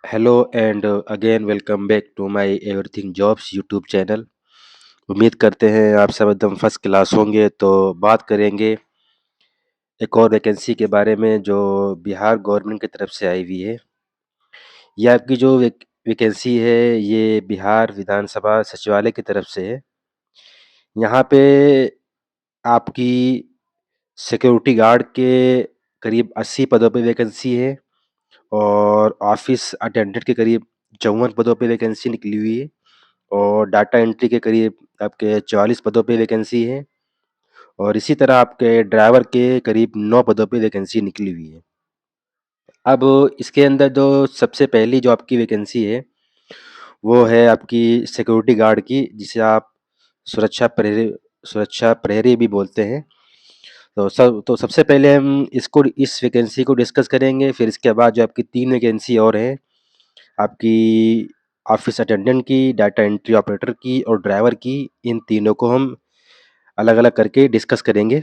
Hello and again welcome back to my everything jobs YouTube channel. उम्मीद करते हैं आप सब एकदम फर्स्ट क्लास होंगे। तो बात करेंगे एक और वैकेंसी के बारे में जो बिहार गवर्नमेंट की तरफ से आई हुई है। ये आपकी जो वैकेंसी है ये बिहार विधानसभा सचिवालय की तरफ से है। यहाँ पे आपकी सिक्योरिटी गार्ड के करीब 80 पदों पे वैकेंसी है और ऑफिस अटेंडेंट के करीब 54 पदों पे वैकेंसी निकली हुई है और डाटा एंट्री के करीब आपके 44 पदों पे वैकेंसी है और इसी तरह आपके ड्राइवर के करीब 9 पदों पे वैकेंसी निकली हुई है। अब इसके अंदर जो सबसे पहली जो आपकी वैकेंसी है वो है आपकी सिक्योरिटी गार्ड की, जिसे आप सुरक्षा प्रहरी भी बोलते हैं। तो सबसे पहले हम इसको इस वैकेंसी को डिस्कस करेंगे, फिर इसके बाद जो आपकी 3 वैकेंसी और हैं आपकी ऑफिस अटेंडेंट की, डाटा एंट्री ऑपरेटर की और ड्राइवर की, इन तीनों को हम अलग-अलग करके डिस्कस करेंगे।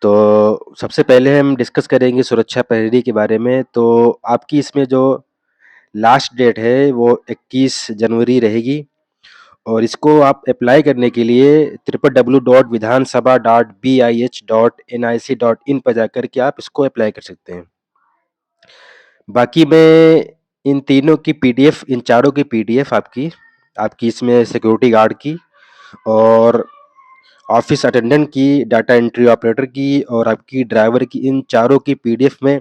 तो सबसे पहले हम डिस्कस करेंगे सुरक्षा प्रहरी के बारे में। तो आपकी इसमें जो लास्ट डेट है वो 21 जनवरी रहेगी और इसको आप अप्लाई करने के लिए www.vidhansabha.bih.nic.in पर जाकर के आप इसको अप्लाई कर सकते हैं। बाकी मैं इन तीनों की पीडीएफ, इन चारों की पीडीएफ आपकी आपकी इसमें सिक्योरिटी गार्ड की और ऑफिस अटेंडेंट की, डाटा एंट्री ऑपरेटर की और आपकी ड्राइवर की, इन चारों की पीडीएफ में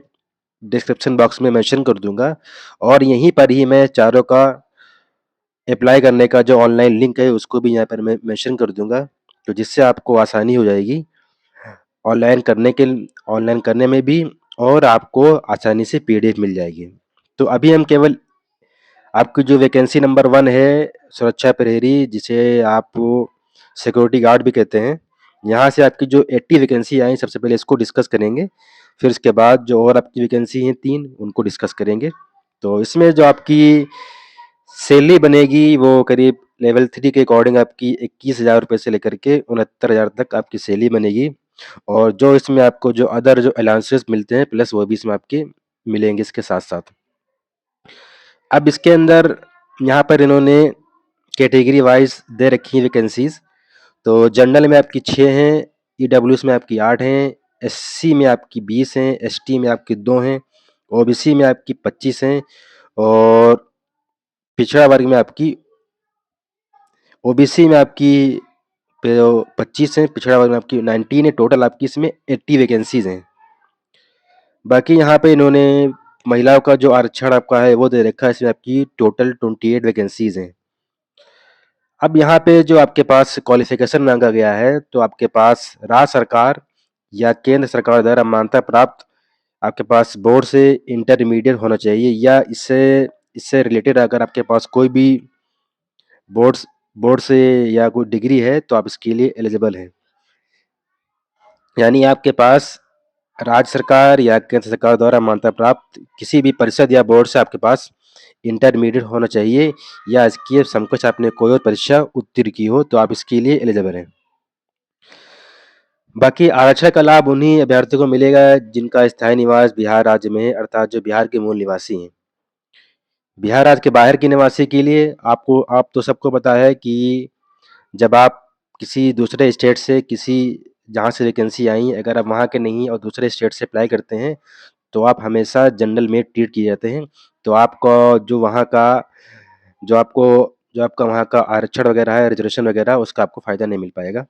डिस्क्रिप्शन बॉक्स में मेंशन कर दूंगा और यहीं पर ही मैं चारों का अप्लाई करने का जो ऑनलाइन लिंक है उसको भी यहाँ पर मैं मेंशन कर दूंगा, तो जिससे आपको आसानी हो जाएगी ऑनलाइन करने के ऑनलाइन करने में भी और आपको आसानी से पीडीएफ मिल जाएगी। तो अभी हम केवल आपकी जो वैकेंसी नंबर 1 है सुरक्षा प्रहरी, जिसे आप सिक्योरिटी गार्ड भी कहते हैं, यहाँ से आपकी जो 80 वैकेंसी आई सबसे पहले इसको डिस्कस करेंगे। फिर इसके बाद जो और आपकी वैकेंसी हैं 3 उनको डिस्कस करेंगे। तो इसमें जो आपकी सैलरी बनेगी वो करीब लेवल 3 के अकॉर्डिंग आपकी 21,000 रुपये से लेकर के 69,000 तक आपकी सैलरी बनेगी और जो इसमें आपको जो अदर जो अलाउंसेस मिलते हैं प्लस वो भी इसमें आपके मिलेंगे इसके साथ-साथ। अब इसके अंदर यहाँ पर इन्होंने कैटेगरी वाइज दे रखी है वैकेंसीज। तो जनरल में आपकी 6 हैं, ईडब्ल्यूएस में आपकी 8 हैं, एससी में आपकी 20 हैं, एसटी में आपकी 2 हैं, ओबीसी में आपकी 25 हैं और पिछड़ा वर्ग में आपकी ओबीसी में आपकी 25 हैं, पिछड़ा वर्ग में आपकी 19 है। टोटल आपकी इसमें 80 वैकेंसीज हैं। बाकी यहाँ पे इन्होंने महिलाओं का जो आरक्षण आपका है वो दे रखा है, इसमें आपकी टोटल 28 वैकेंसीज हैं। अब यहाँ पे जो आपके पास क्वालिफिकेशन मांगा गया है, तो आपके पास राज्य सरकार या केंद्र सरकार द्वारा मान्यता प्राप्त आपके पास बोर्ड से इंटरमीडिएट होना चाहिए या इससे इससे रिलेटेड अगर आपके पास कोई भी बोर्ड बोर्ड से या कोई डिग्री है तो आप इसके लिए एलिजिबल हैं। यानी आपके पास राज्य सरकार या केंद्र सरकार द्वारा मान्यता प्राप्त किसी भी परिषद या बोर्ड से आपके पास इंटरमीडिएट होना चाहिए या इसके समकक्ष आपने कोई और परीक्षा उत्तीर्ण की हो तो आप इसके लिए एलिजिबल हैं। बाकी आरक्षण का लाभ उन्हीं अभ्यर्थियों को मिलेगा जिनका स्थायी निवास बिहार राज्य में है, अर्थात जो बिहार के मूल निवासी हैं। बिहार राज्य के बाहर के निवासी के लिए आप तो सबको पता है कि जब आप किसी दूसरे स्टेट से किसी जहाँ से वैकेंसी आई अगर आप वहाँ के नहीं और दूसरे स्टेट से अप्लाई करते हैं तो आप हमेशा जनरल में ट्रीट किए जाते हैं। तो आपका जो वहाँ का जो आपको जो आपका वहाँ का आरक्षण वगैरह है, रिजर्वेशन वगैरह, उसका आपको फ़ायदा नहीं मिल पाएगा।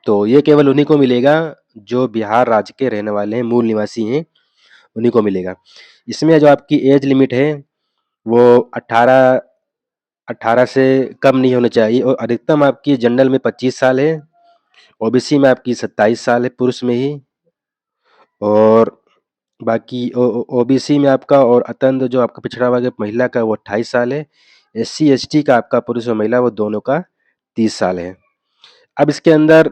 तो ये केवल उन्हीं को मिलेगा जो बिहार राज्य के रहने वाले हैं, मूल निवासी हैं, उन्हीं को मिलेगा। इसमें जो आपकी एज लिमिट है वो 18 18 से कम नहीं होना चाहिए और अधिकतम आपकी जनरल में 25 साल है, ओबीसी में आपकी 27 साल है पुरुष में ही और बाकी ओबीसी में आपका और अतंत जो आपका पिछड़ा वर्ग है महिला का वो 28 साल है। एससी एसटी का आपका पुरुष और महिला वो दोनों का 30 साल है। अब इसके अंदर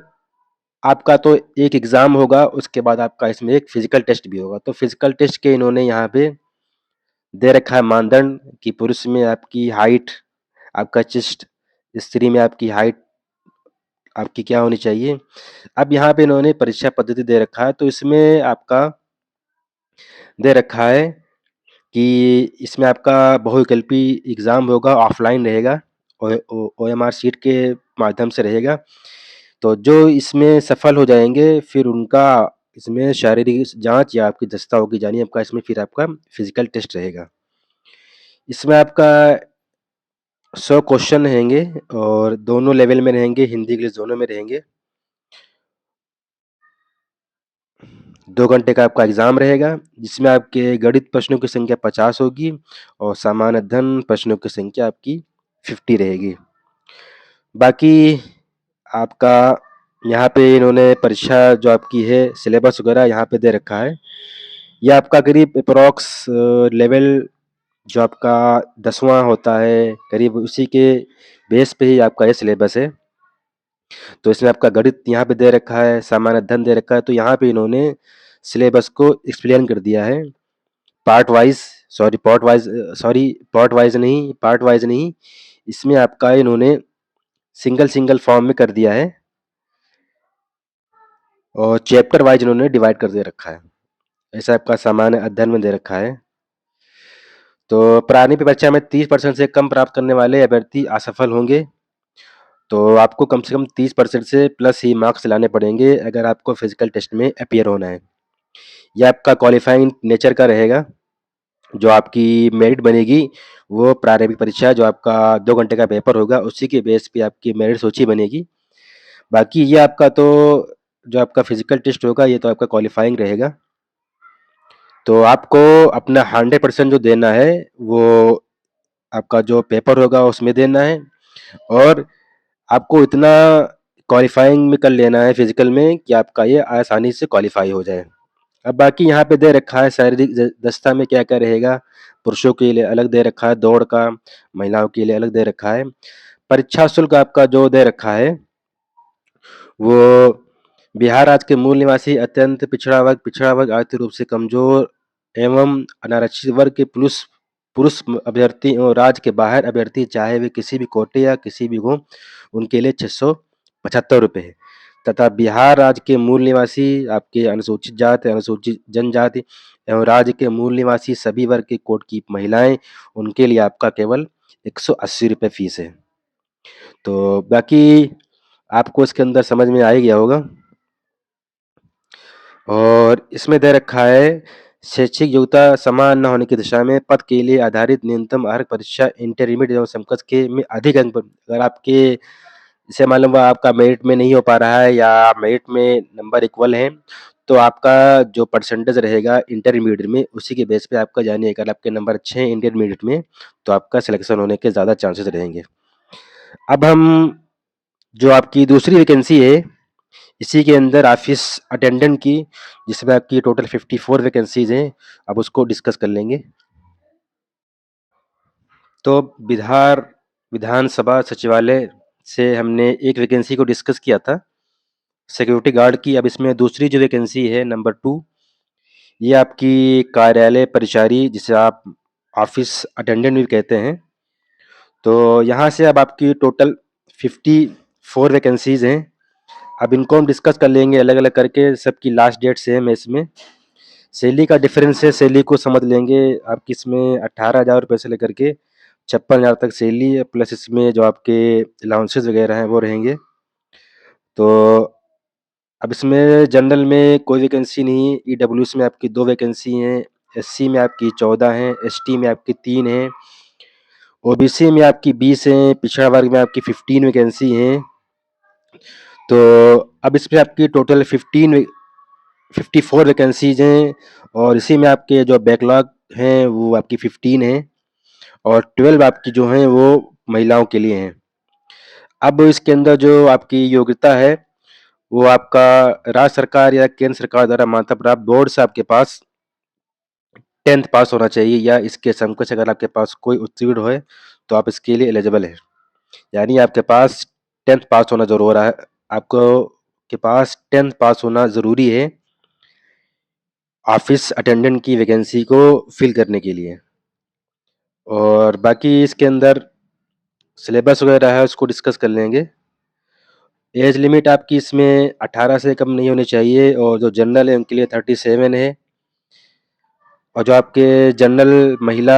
आपका तो एक एग्ज़ाम होगा, उसके बाद आपका इसमें एक फिज़िकल टेस्ट भी होगा। तो फिज़िकल टेस्ट के इन्होंने यहाँ पे दे रखा है मानदंड कि पुरुष में आपकी हाइट, आपका चेस्ट, स्त्री में आपकी हाइट आपकी क्या होनी चाहिए। अब यहाँ पे इन्होंने परीक्षा पद्धति दे रखा है, तो इसमें आपका दे रखा है कि इसमें आपका बहुविकल्पी एग्ज़ाम होगा, ऑफ़लाइन रहेगा, ओएमआर शीट के माध्यम से रहेगा। तो जो इसमें सफल हो जाएँगे, फिर उनका इसमें शारीरिक जाँच या आपकी दक्षता होगी जानिए आपका इसमें फिर आपका फ़िज़िकल टेस्ट रहेगा। इसमें आपका 100 क्वेश्चन रहेंगे और दोनों लेवल में रहेंगे, हिंदी, इंग्लिश दोनों में रहेंगे। 2 घंटे का आपका एग्ज़ाम रहेगा, जिसमें आपके गणित प्रश्नों की संख्या 50 होगी और सामान्य अध्ययन प्रश्नों की संख्या आपकी 50 रहेगी। बाकी आपका यहाँ पे इन्होंने परीक्षा जो आपकी है सिलेबस वगैरह यहाँ पे दे रखा है। ये आपका करीब एप्रॉक्स लेवल जो आपका 10वां होता है, करीब उसी के बेस पे ही आपका ये सिलेबस है। तो इसमें आपका गणित यहाँ पे दे रखा है, सामान्य अध्ययन दे रखा है, तो यहाँ पे इन्होंने सिलेबस को एक्सप्लेन कर दिया है। पार्ट वाइज़ पार्ट वाइज़ नहीं, इसमें आपका इन्होंने सिंगल-सिंगल फॉर्म में कर दिया है और चैप्टर वाइज़ इन्होंने डिवाइड कर दे रखा है। ऐसा आपका सामान्य अध्ययन में दे रखा है। तो प्रारंभिक परीक्षा में 30% से कम प्राप्त करने वाले अभ्यर्थी असफल होंगे। तो आपको कम से कम 30% से प्लस ही मार्क्स लाने पड़ेंगे अगर आपको फिज़िकल टेस्ट में अपीयर होना है। ये आपका क्वालिफाइंग नेचर का रहेगा। जो आपकी मेरिट बनेगी, वो प्रारंभिक परीक्षा जो आपका 2 घंटे का पेपर होगा, उसी के बेस पे आपकी मेरिट सूची बनेगी। बाकी ये आपका तो जो आपका फिज़िकल टेस्ट होगा, ये तो आपका क्वालिफाइंग रहेगा। तो आपको अपना 100% जो देना है, वो आपका जो पेपर होगा उसमें देना है और आपको इतना क्वालिफाइंग में कर लेना है फिज़िकल में कि आपका ये आसानी से क्वालिफ़ाई हो जाए। अब बाकी यहाँ पे दे रखा है शारीरिक दक्षता में क्या-क्या रहेगा, पुरुषों के लिए अलग दे रखा है दौड़ का, महिलाओं के लिए अलग दे रखा है। परीक्षा शुल्क आपका जो दे रखा है, वो बिहार राज्य के मूल निवासी अत्यंत पिछड़ा वर्ग आर्थिक रूप से कमज़ोर एवं अनारक्षित वर्ग के पुरुष पुरुष अभ्यर्थी एवं राज्य के बाहर अभ्यर्थी चाहे वे किसी भी कोटे या किसी भी हों, उनके लिए ₹675 है तथा बिहार राज्य के मूल निवासी आपके अनुसूचित जाति, अनुसूचित जनजाति एवं राज्य के मूल निवासी सभी वर्ग के कोट की महिलाएँ, उनके लिए आपका केवल ₹180 फीस है। तो बाकी आपको इसके अंदर समझ में आ ही गया होगा। और इसमें दे रखा है शैक्षिक योग्यता समान न होने की दशा में पद के लिए आधारित न्यूनतम अर्हता परीक्षा इंटरमीडिएट एवं समकक्ष के में अधिक अंक अगर आपके जैसे मान लो आपका मेरिट में नहीं हो पा रहा है या मेरिट में नंबर इक्वल है, तो आपका जो परसेंटेज रहेगा इंटरमीडिएट में उसी के बेस पे आपका यानी अगर आपके नंबर अच्छे हैं इंटरमीडिएट में, तो आपका सिलेक्शन होने के ज़्यादा चांसेस रहेंगे। अब हम जो आपकी दूसरी वैकेंसी है इसी के अंदर ऑफिस अटेंडेंट की जिसमें आपकी टोटल 54 वैकेंसीज़ हैं, अब उसको डिस्कस कर लेंगे। तो विधानसभा सचिवालय से हमने एक वैकेंसी को डिस्कस किया था, सिक्योरिटी गार्ड की। अब इसमें दूसरी जो वैकेंसी है नंबर 2 ये आपकी कार्यालय परिचारी जिसे आप ऑफिस अटेंडेंट भी कहते हैं। तो यहाँ से अब आपकी टोटल 54 वैकेंसीज़ हैं। अब इनको हम डिस्कस कर लेंगे अलग-अलग करके, सबकी लास्ट डेट सेम है इसमें। सैलरी का डिफरेंस है, सैलरी को समझ लेंगे। आपकी इसमें ₹18,000 से लेकर के 56,000 तक सैलरी है, प्लस इसमें जो आपके अलाउंसेस वगैरह हैं वो रहेंगे। तो अब इसमें जनरल में कोई वैकेंसी नहीं, ईडब्ल्यूएस में आपकी 2 वैकेंसी हैं, एससी में आपकी 14 हैं, एसटी में आपकी 3 हैं, ओबीसी में आपकी 20 हैं, पिछड़ा वर्ग में आपकी 15 वैकेंसी हैं। तो अब इसमें आपकी टोटल 54 वैकेंसीज़ हैं और इसी में आपके जो बैकलॉग हैं वो आपकी 15 हैं और 12 आपकी जो हैं वो महिलाओं के लिए हैं। अब इसके अंदर जो आपकी योग्यता है, वो आपका राज्य सरकार या केंद्र सरकार द्वारा मान्यता प्राप्त बोर्ड से आपके पास 10th पास होना चाहिए या इसके समकक्ष अगर आपके पास कोई उत्तीर्ण है, तो आप इसके लिए एलिजिबल हैं। यानी आपके पास 10th पास होना ज़रूर हो रहा है, आपको के पास 10th पास होना ज़रूरी है, ऑफ़िस अटेंडेंट की वैकेंसी को फ़िल करने के लिए। और बाकी इसके अंदर सिलेबस वगैरह है उसको डिस्कस कर लेंगे। एज लिमिट आपकी इसमें 18 से कम नहीं होनी चाहिए और जो जनरल है उनके लिए 37 है। और जो आपके जनरल महिला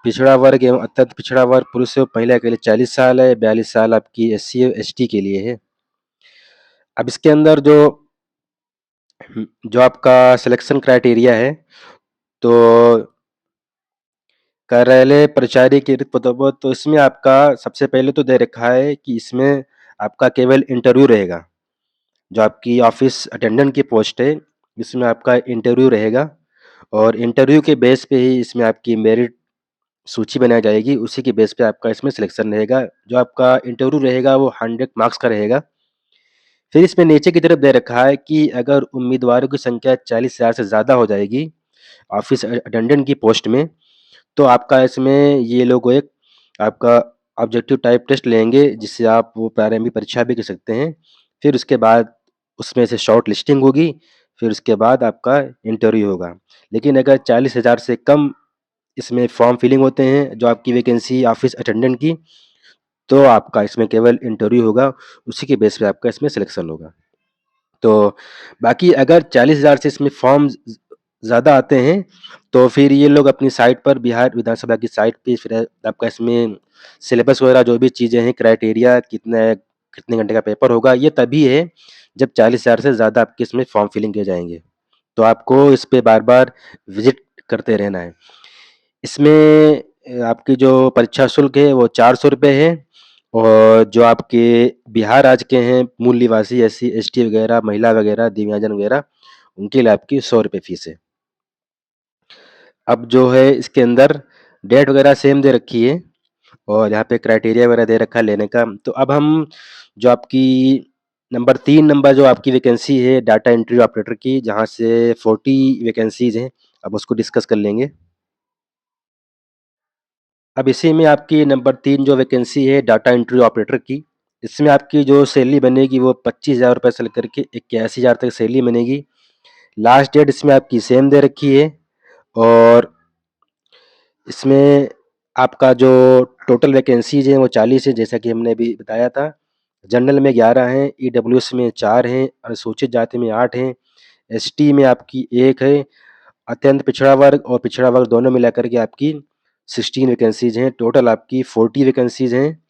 पिछड़ा वर्ग एवं अत्यंत पिछड़ा वर्ग पुरुष एवं महिला के लिए 40 साल है, 42 साल आपकी एससी एसटी के लिए है। अब इसके अंदर जो आपका सिलेक्शन क्राइटेरिया है, तो कार्यालय परिचारी के रिक्त पदों पर, तो इसमें आपका सबसे पहले तो दे रखा है कि इसमें आपका केवल इंटरव्यू रहेगा। जो आपकी ऑफिस अटेंडेंट की पोस्ट है, इसमें आपका इंटरव्यू रहेगा और इंटरव्यू के बेस पे ही इसमें आपकी मेरिट सूची बनाई जाएगी, उसी के बेस पे आपका इसमें सिलेक्शन रहेगा। जो आपका इंटरव्यू रहेगा वो 100 मार्क्स का रहेगा। फिर इसमें नीचे की तरफ दे रखा है कि अगर उम्मीदवारों की संख्या 40,000 से ज़्यादा हो जाएगी ऑफिस अटेंडेंट की पोस्ट में, तो आपका इसमें ये लोग एक आपका ऑब्जेक्टिव टाइप टेस्ट लेंगे, जिससे आप वो प्रारंभिक परीक्षा भी कर सकते हैं। फिर उसके बाद उसमें से शॉर्ट लिस्टिंग होगी, फिर उसके बाद आपका इंटरव्यू होगा। लेकिन अगर 40,000 से कम इसमें फॉर्म फिलिंग होते हैं जो आपकी वैकेंसी ऑफिस अटेंडेंट की, तो आपका इसमें केवल इंटरव्यू होगा, उसी के बेस पे आपका इसमें सिलेक्शन होगा। तो बाकी अगर 40,000 से इसमें फॉर्म ज़्यादा आते हैं, तो फिर ये लोग अपनी साइट पर बिहार विधानसभा की साइट पे फिर आपका इसमें सिलेबस वगैरह जो भी चीज़ें हैं, क्राइटेरिया कितने घंटे का पेपर होगा, ये तभी है जब 40,000 से ज़्यादा आपके इसमें फॉर्म फिलिंग किए जाएँगे। तो आपको इस पे बार-बार विज़िट करते रहना है। इसमें आपकी जो परीक्षा शुल्क है वो ₹400 है और जो आपके बिहार राज्य के हैं मूल निवासी एससी, एसटी वगैरह, महिला वगैरह, दिव्यांगजन वगैरह, उनके लिए आपकी ₹100 फीस है। अब जो है इसके अंदर डेट वगैरह सेम दे रखी है और यहाँ पे क्राइटेरिया वगैरह दे रखा है लेने का। तो अब हम जो आपकी नंबर 3 नंबर जो आपकी वैकेंसी है डाटा एंट्री ऑपरेटर की, जहाँ से 40 वैकेंसीज़ हैं, अब उसको डिस्कस कर लेंगे। अब इसी में आपकी नंबर 3 जो वैकेंसी है डाटा एंट्री ऑपरेटर की, इसमें आपकी जो सैलरी बनेगी वो ₹25,000 से लेकर के 81,000 तक सैलरी बनेगी। लास्ट डेट इसमें आपकी सेम दे रखी है और इसमें आपका जो टोटल वैकेंसीज़ हैं वो 40 है, जैसा कि हमने अभी बताया था। जनरल में 11 हैं, ईडब्ल्यूएस में 4 हैं, अनुसूचित जाति में 8 हैं, एसटी में आपकी 1 है, अत्यंत पिछड़ा वर्ग और पिछड़ा वर्ग दोनों मिला कर के आपकी 16 वैकेंसीज़ हैं। टोटल आपकी 40 वैकेंसीज़ हैं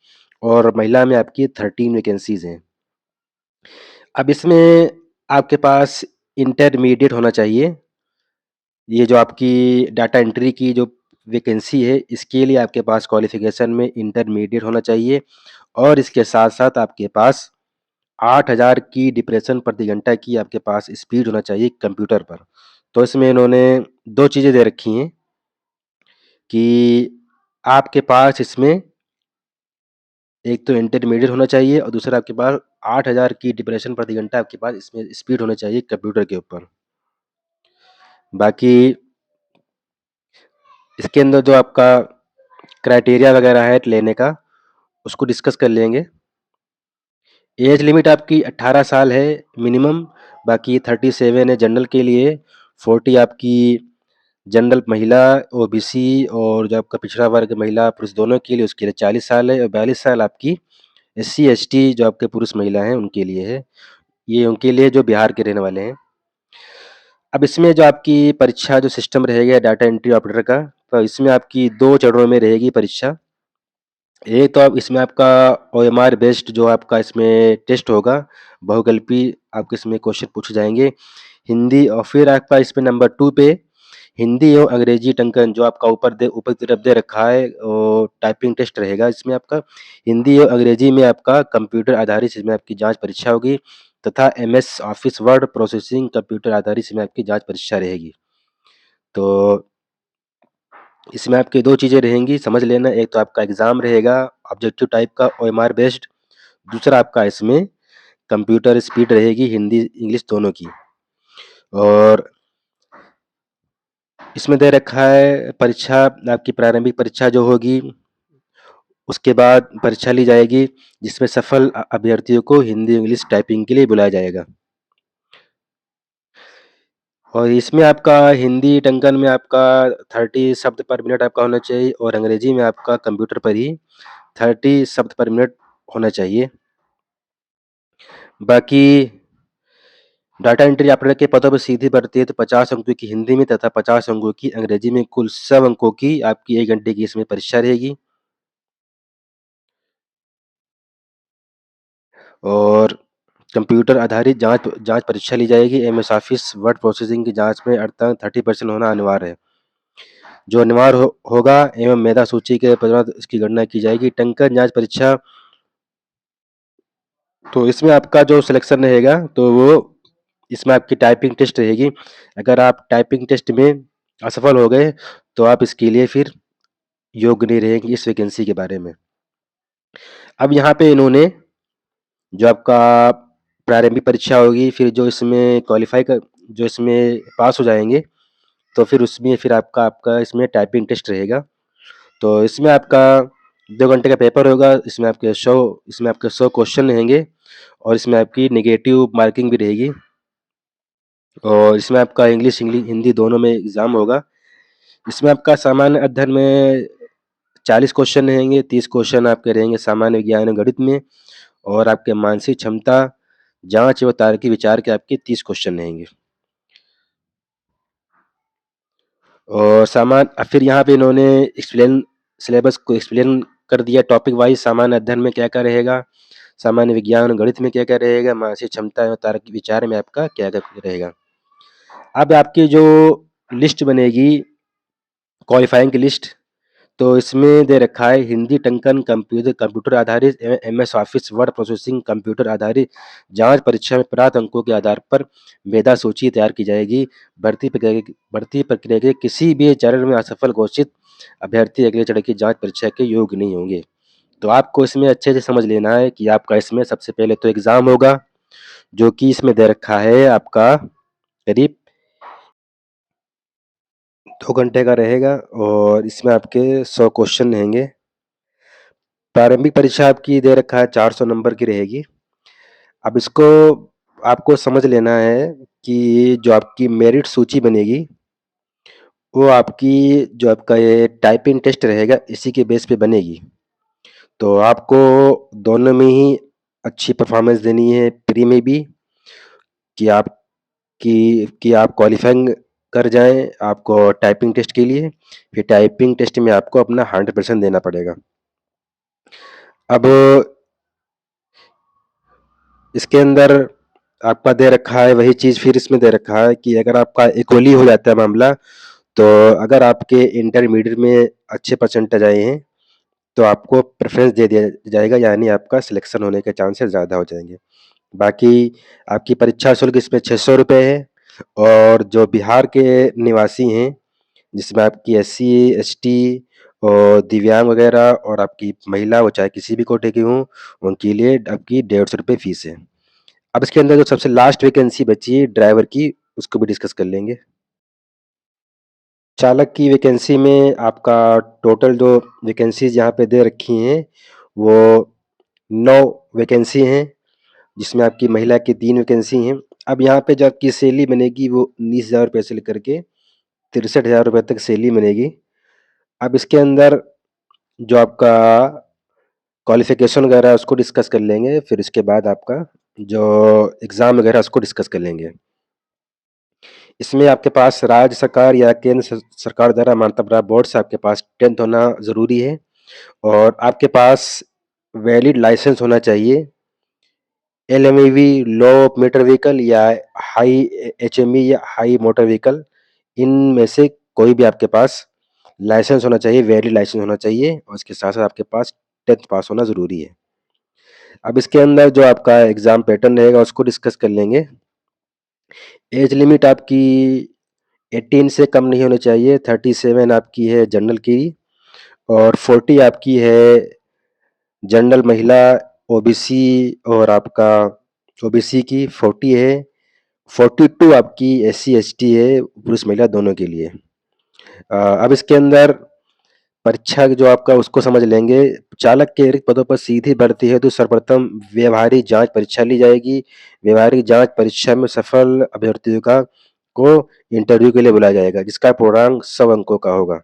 और महिला में आपकी 13 वैकेंसीज़ हैं। अब इसमें आपके पास इंटरमीडिएट होना चाहिए। ये जो आपकी डाटा एंट्री की जो वैकेंसी है, इसके लिए आपके पास क्वालिफ़िकेशन में इंटरमीडिएट होना चाहिए और इसके साथ-साथ आपके पास 8,000 की डिप्रेशन प्रति घंटा की आपके पास स्पीड होना चाहिए कंप्यूटर पर। तो इसमें इन्होंने 2 चीज़ें दे रखी हैं कि आपके पास इसमें एक तो इंटरमीडिएट होना चाहिए और दूसरा आपके पास 8,000 की डिप्रेशन प्रति घंटा आपके पास इसमें स्पीड होना चाहिए कंप्यूटर के ऊपर। बाकी इसके अंदर जो आपका क्राइटेरिया वगैरह है लेने का, उसको डिस्कस कर लेंगे। एज लिमिट आपकी 18 साल है मिनिमम, बाकी 37 है जनरल के लिए, 40 आपकी जनरल महिला, ओबीसी और जो आपका पिछड़ा वर्ग महिला पुरुष दोनों के लिए उसके लिए 40 साल है और 42 साल आपकी एससी, एसटी जो आपके पुरुष महिला हैं उनके लिए है। ये उनके लिए जो बिहार के रहने वाले हैं। अब इसमें जो आपकी परीक्षा जो सिस्टम रहेगा डाटा एंट्री ऑपरेटर का, तो इसमें आपकी 2 चरणों में रहेगी परीक्षा। एक तो अब इसमें आपका ओएमआर बेस्ड जो आपका इसमें टेस्ट होगा, बहुकल्पी आपके इसमें क्वेश्चन पूछे जाएँगे, हिंदी और फिर आपका इसमें नंबर 2 पे हिंदी एवं अंग्रेजी टंकन जो आपका ऊपर की तरफ दे रखा है टाइपिंग टेस्ट रहेगा इसमें आपका। हिंदी और अंग्रेजी में आपका कंप्यूटर आधारित इसमें आपकी जाँच परीक्षा होगी तथा MS office word processing computer आधारित इसमें आपकी जाँच परीक्षा रहेगी। तो इसमें आपकी 2 चीज़ें रहेंगी, समझ लेना। एक तो आपका एग्ज़ाम रहेगा ऑब्जेक्टिव टाइप का ओएमआर बेस्ड, दूसरा आपका इसमें कंप्यूटर स्पीड रहेगी हिंदी, इंग्लिश दोनों की। और इसमें दे रखा है परीक्षा आपकी प्रारंभिक परीक्षा जो होगी, उसके बाद परीक्षा ली जाएगी जिसमें सफल अभ्यर्थियों को हिंदी, इंग्लिश टाइपिंग के लिए बुलाया जाएगा। और इसमें आपका हिंदी टंकन में आपका 30 शब्द पर मिनट आपका होना चाहिए और अंग्रेजी में आपका कंप्यूटर पर ही 30 शब्द पर मिनट होना चाहिए। बाकी डाटा एंट्री ऑपरेटर के पदों पर सीधी भर्ती है तो 50 अंकों की हिंदी में तथा 50 अंकों की अंग्रेजी में कुल 100 अंकों की आपकी 1 घंटे की इसमें परीक्षा रहेगी। और कंप्यूटर आधारित जाँच जाँच परीक्षा ली जाएगी। एमएस ऑफिस वर्ड प्रोसेसिंग की जाँच में अर्थात 30% होना अनिवार्य है। जो अनिवार्य होगा एवं मेधा सूची के पश्चात इसकी गणना की जाएगी। टंकन जाँच परीक्षा, तो इसमें आपका जो सिलेक्शन रहेगा तो वो इसमें आपकी टाइपिंग टेस्ट रहेगी। अगर आप टाइपिंग टेस्ट में असफल हो गए तो आप इसके लिए फिर योग्य नहीं रहेंगे इस वैकेंसी के बारे में। अब यहाँ पे इन्होंने जो आपका प्रारंभिक परीक्षा होगी, फिर जो इसमें क्वालीफाई कर जो इसमें पास हो जाएँगे, तो फिर उसमें फिर आपका आपका इसमें टाइपिंग टेस्ट रहेगा। तो इसमें आपका 2 घंटे का पेपर होगा, इसमें आपके 100 क्वेश्चन रहेंगे और इसमें आपकी नेगेटिव मार्किंग भी रहेगी और इसमें आपका हिंदी दोनों में एग्ज़ाम होगा। इसमें आपका सामान्य अध्ययन में 40 क्वेश्चन रहेंगे, 30 क्वेश्चन आपके रहेंगे सामान्य विज्ञान और गणित में और आपके मानसिक क्षमता, जाँच एवं तार्किक विचार के आपके 30 क्वेश्चन रहेंगे। और फिर यहाँ पे इन्होंने सिलेबस को एक्सप्लेन कर दिया टॉपिक वाइज़ सामान्य अध्ययन में क्या-क्या रहेगा, सामान्य विज्ञान और गणित में क्या-क्या रहेगा, मानसिक क्षमता एवं तार्किक विचार में आपका क्या-क्या रहेगा। अब आपकी जो लिस्ट बनेगी क्वालीफाइंग की लिस्ट, तो इसमें दे रखा है हिंदी टंकन कंप्यूटर आधारित MS office word processing computer आधारित जाँच परीक्षा में प्राप्त अंकों के आधार पर मेधा सूची तैयार की जाएगी। भर्ती प्रक्रिया के किसी भी चरण में असफल घोषित अभ्यर्थी अगले चरण की जाँच परीक्षा के योग्य नहीं होंगे। तो आपको इसमें अच्छे से समझ लेना है कि आपका इसमें सबसे पहले तो एग्ज़ाम होगा, जो कि इसमें दे रखा है आपका करीब 2 घंटे का रहेगा और इसमें आपके 100 क्वेश्चन रहेंगे। प्रारंभिक परीक्षा आपकी दे रखा है 400 नंबर की रहेगी। अब इसको आपको समझ लेना है कि जो आपकी मेरिट सूची बनेगी, वो आपकी जो आपका ये टाइपिंग टेस्ट रहेगा, इसी के बेस पे बनेगी। तो आपको दोनों में ही अच्छी परफ़ॉर्मेंस देनी है, प्री में भी कि आप कि आप क्वालीफाइंग कर जाएँ आपको टाइपिंग टेस्ट के लिए, फिर टाइपिंग टेस्ट में आपको अपना 100% देना पड़ेगा। अब इसके अंदर आपका दे रखा है वही चीज़ फिर इसमें दे रखा है कि अगर आपका इक्वली हो जाता है मामला, तो अगर आपके इंटरमीडिएट में अच्छे परसेंटेज आए हैं, तो आपको प्रेफ़रेंस दे दिया जाएगा यानी आपका सिलेक्शन होने के चांसेस ज़्यादा हो जाएँगे। बाकी आपकी परीक्षा शुल्क इसमें ₹600 है और जो बिहार के निवासी हैं, जिसमें आपकी एससी, एसटी और दिव्यांग वगैरह और आपकी महिला वो चाहे किसी भी कोटे की हों, उनके लिए आपकी ₹150 फ़ीस है। अब इसके अंदर जो सबसे लास्ट वैकेंसी बची है ड्राइवर की, उसको भी डिस्कस कर लेंगे। चालक की वैकेंसी में आपका टोटल जो वैकेंसीज़ यहाँ पे दे रखी हैं, वो 9 वैकेंसी हैं, जिसमें आपकी महिला की 3 वैकेंसी हैं। अब यहाँ पे जो आपकी सैलरी बनेगी वो ₹19,000 से लेकर के ₹63,000 तक सैलरी बनेगी। अब इसके अंदर जो आपका क्वालिफ़िकेशन वगैरह है उसको डिस्कस कर लेंगे, फिर इसके बाद आपका जो एग्ज़ाम वगैरह उसको डिस्कस कर लेंगे। इसमें आपके पास राज्य सरकार या केंद्र सरकार द्वारा मान्यता प्राप्त बोर्ड से आपके पास 10th होना ज़रूरी है और आपके पास वैलिड लाइसेंस होना चाहिए। एलएमवीवी लो मोटर व्हीकल या हाई एचएमवी या हाई मोटर व्हीकल, इनमें से कोई भी आपके पास लाइसेंस होना चाहिए, वैलिड लाइसेंस होना चाहिए और इसके साथ-साथ आपके पास 10th पास होना ज़रूरी है। अब इसके अंदर जो आपका एग्ज़ाम पैटर्न रहेगा उसको डिस्कस कर लेंगे। एज लिमिट आपकी 18 से कम नहीं होनी चाहिए, 37 आपकी है जनरल की और 40 आपकी है जनरल महिला, ओबीसी और आपका ओबीसी की 40 है, 42 आपकी एससी, एसटी है, पुरुष महिला दोनों के लिए। अब इसके अंदर परीक्षा जो आपका उसको समझ लेंगे। चालक के रिक्त पदों पर सीधी भर्ती हेतु सर्वप्रथम व्यावहारिक जाँच परीक्षा ली जाएगी। व्यावहारिक जाँच परीक्षा में सफल अभ्यर्थियों को इंटरव्यू के लिए बुलाया जाएगा, जिसका पूर्णांक 100 अंकों का होगा।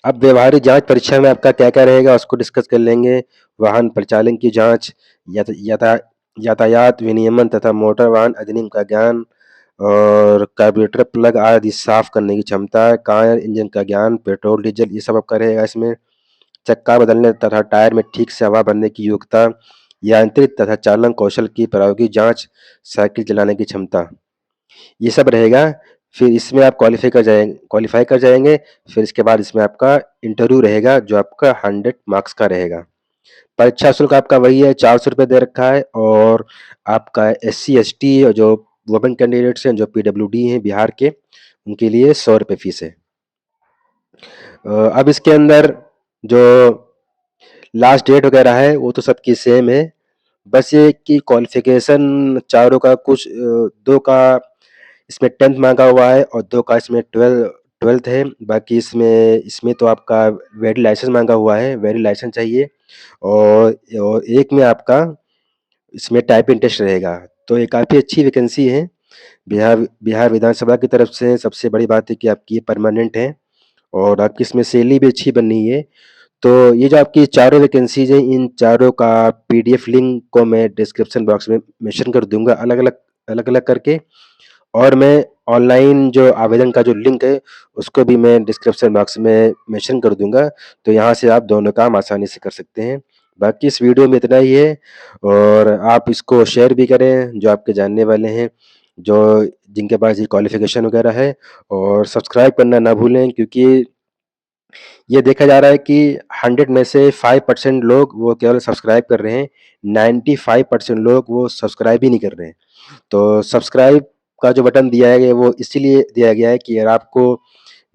अब व्यावहारिक जाँच परीक्षा में आपका क्या-क्या रहेगा उसको डिस्कस कर लेंगे। वाहन परिचालन की जाँच, यातायात विनियमन तथा मोटर वाहन अधिनियम का ज्ञान और कार्बोरेटर प्लग आदि साफ करने की क्षमता, कार इंजन का ज्ञान, पेट्रोल, डीजल ये सब आपका रहेगा इसमें। चक्का बदलने तथा टायर में ठीक से हवा भरने की योग्यता, यांत्रिक तथा चालन कौशल की प्रायोगिक जाँच, साइकिल चलाने की क्षमता, ये सब रहेगा। फिर इसमें आप क्वालीफाई कर जाएँगे, फिर इसके बाद इसमें आपका इंटरव्यू रहेगा जो आपका 100 मार्क्स का रहेगा। परीक्षा शुल्क आपका वही है, ₹400 दे रखा है और आपका एससी, एसटी और जो वुमेन कैंडिडेट्स हैं, जो पीडब्ल्यूडी हैं बिहार के, उनके लिए ₹100 फीस है। अब इसके अंदर जो लास्ट डेट वगैरह है, वो तो सबकी सेम है। बस ये कि क्वालिफ़िकेशन चारों का कुछ 2 का इसमें 10th माँगा हुआ है और 2 का इसमें 12th है। बाकी इसमें तो आपका वैलिड लाइसेंस माँगा हुआ है, वैलिड लाइसेंस चाहिए और एक में आपका इसमें टाइपिंग टेस्ट रहेगा। तो ये काफ़ी अच्छी वैकेंसी है। बिहार विधानसभा की तरफ से सबसे बड़ी बात है कि आपकी ये परमानेंट है और आपकी इसमें सैलरी भी अच्छी बननी है। तो ये जो आपकी चारों वैकेंसीज़ हैं, इन चारों का पीडीएफ लिंक को मैं डिस्क्रिप्शन बॉक्स में मेंशन कर दूँगा अलग-अलग करके और मैं ऑनलाइन जो आवेदन का जो लिंक है, उसको भी मैं डिस्क्रिप्शन बॉक्स में मेंशन कर दूँगा। तो यहाँ से आप दोनों काम आसानी से कर सकते हैं। बाकी इस वीडियो में इतना ही है और आप इसको शेयर भी करें जो आपके जानने वाले हैं, जो जिनके पास ये क्वालिफ़िकेशन वगैरह है और सब्सक्राइब करना ना भूलें क्योंकि ये देखा जा रहा है कि 100 में से 5% लोग वो केवल सब्सक्राइब कर रहे हैं, 95% लोग वो सब्सक्राइब ही नहीं कर रहे हैं। तो सब्सक्राइब का जो बटन दिया है वो इसीलिए दिया गया है कि अगर आपको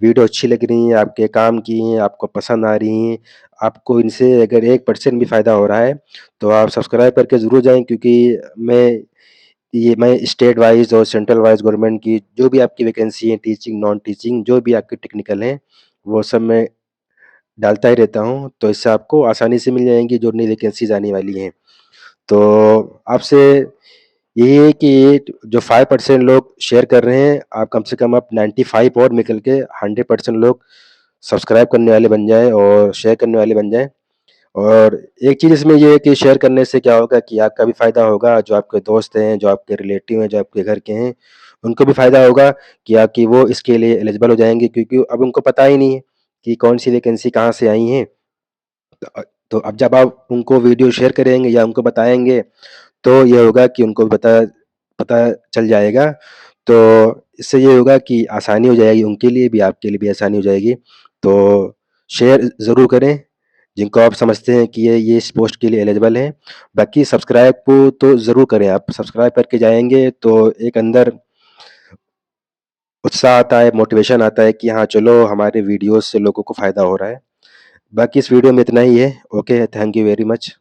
वीडियो अच्छी लग रही है, आपके काम की हैं, आपको पसंद आ रही हैं, आपको इनसे अगर 1% भी फ़ायदा हो रहा है, तो आप सब्सक्राइब करके ज़रूर जाएँ क्योंकि मैं स्टेट वाइज़ और सेंट्रल वाइज़ गवर्नमेंट की जो भी आपकी वैकेंसी है, टीचिंग, नॉन टीचिंग जो भी आपकी टेक्निकल हैं, वो सब मैं डालता ही रहता हूँ, तो इससे आपको आसानी से मिल जाएँगी जो नई वैकेंसीज़ आने वाली हैं। तो आपसे यही है कि जो 5% लोग शेयर कर रहे हैं, आप कम से कम आप 95 और निकल के 100% लोग सब्सक्राइब करने वाले बन जाएँ और शेयर करने वाले बन जाएँ। और एक चीज़ इसमें ये है कि शेयर करने से क्या होगा कि आपका भी फ़ायदा होगा, जो आपके दोस्त हैं, जो आपके रिलेटिव हैं, जो आपके घर के हैं, उनको भी फ़ायदा होगा कि वो इसके लिए एलिजिबल हो जाएँगे क्योंकि अब उनको पता ही नहीं है कि कौन-सी वैकेंसी कहाँ से आई हैं। तो अब जब आप उनको वीडियो शेयर करेंगे या उनको बताएँगे, तो ये होगा कि उनको भी पता पता चल जाएगा। तो इससे ये होगा कि आसानी हो जाएगी उनके लिए भी, आपके लिए भी आसानी हो जाएगी। तो शेयर ज़रूर करें, जिनको आप समझते हैं कि ये इस पोस्ट के लिए एलिजिबल हैं। बाकी सब्सक्राइब को तो ज़रूर करें आप, सब्सक्राइब करके जाएँगे तो एक अंदर उत्साह आता है, मोटिवेशन आता है कि हाँ, चलो हमारे वीडियोज़ से लोगों को फ़ायदा हो रहा है। बाकी इस वीडियो में इतना ही है। Okay, thank you very much.